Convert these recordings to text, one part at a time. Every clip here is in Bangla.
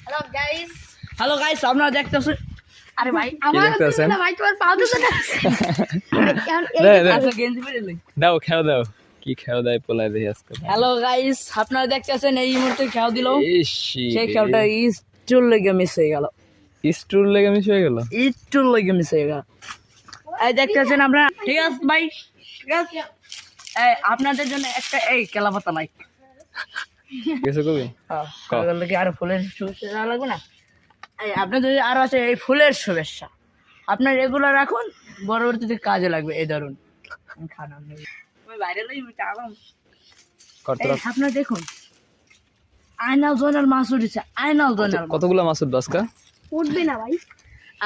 হ্যালো গাইস আপনারা দেখতেছেন। আরে ভাই আমার দেখতেছেন? ভাই তোমার পাও দিছে না আচ্ছা গেঞ্জি পরে লই। দাও খেও দাও কি খেও দাই পোলাই দেখি আজকে হ্যালো গাইস আপনারা দেখতেছেন এই মুহূর্তে খেয়াও দিল ইসি সেই খেয়াটা ইস্টুর লেগে মিস হয়ে গেল। স্টুল লেগে মিস হয়ে গেল ইস্টুর লেগে মিস হয়ে গেল। এই দেখতেছেন আপনারা, ঠিক আছে ভাই, ঠিক আছে। এই আপনাদের জন্য একটা এই কেলা পাতা লাইক কিছু কবি কি আরো ফুলের শুভেচ্ছা দেওয়া লাগবে না? এই আপনাদের আরো আছে এই ফুলের শুভেচ্ছা, আপনার এগুলো রাখুন, পরবর্তীতে কাজে লাগবে। এই ধরুন খানা বাইরে লই কত আপনার দেখুন আয়নাল জয়নাল মাছ উঠেছে। আয়নাল জয়নাল কতগুলো মাসুদ বাসকা উঠবে না ভাই,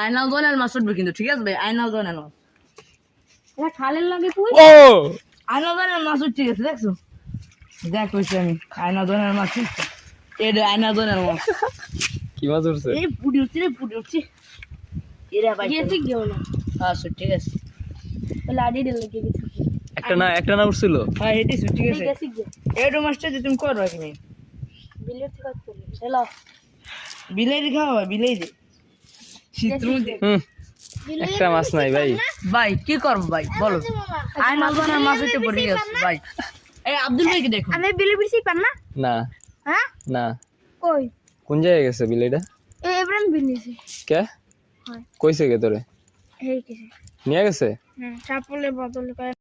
আয়নাল জয়নাল মাছ উঠবে কিন্তু, ঠিক আছে ভাই? আয়নাল জয়নাল মাছ, এটা খালের লাগে কই ও আয়নাল জয়নাল মাছ উঠছে গেছে, দেখছো? দেখ কইছি আমি আয়নাল জয়নাল মাছ উঠছে। এই রে আয়নাল জয়নাল মাছ, কি মাছ উঠছে এই পুডি উঠছে রে, পুডি উঠছে। এরা ভাই গেছে গেও না আচ্ছা ঠিক আছে। লাড়ি দিলে লেগে গেছে একটা না উঠছিল হ্যাঁ এটি ঠিক আছে। গেছে গে এই মাছটা যে তুমি করবা কি নি? বিলের থেকে চলে চলো বিলাই খাওয়া হয়, বিলাই দে শীতের মধ্যে। একটা মাছ নাই ভাই ভাই কি করবো ভাই বলো? আয়নাল জয়নাল মাছ উঠে পড়ে গেছে ভাই। এই আব্দুল ভাই কি দেখুন, আমি বিলে বিসি পান না না হ্যাঁ না কই কোন জায়গায় গেছে বিলেটা এবারে বিলিছি কে হয় কইছে কে তোরে এই কিসে নিয়ে গেছে হ্যাঁ চাপলে বদল করে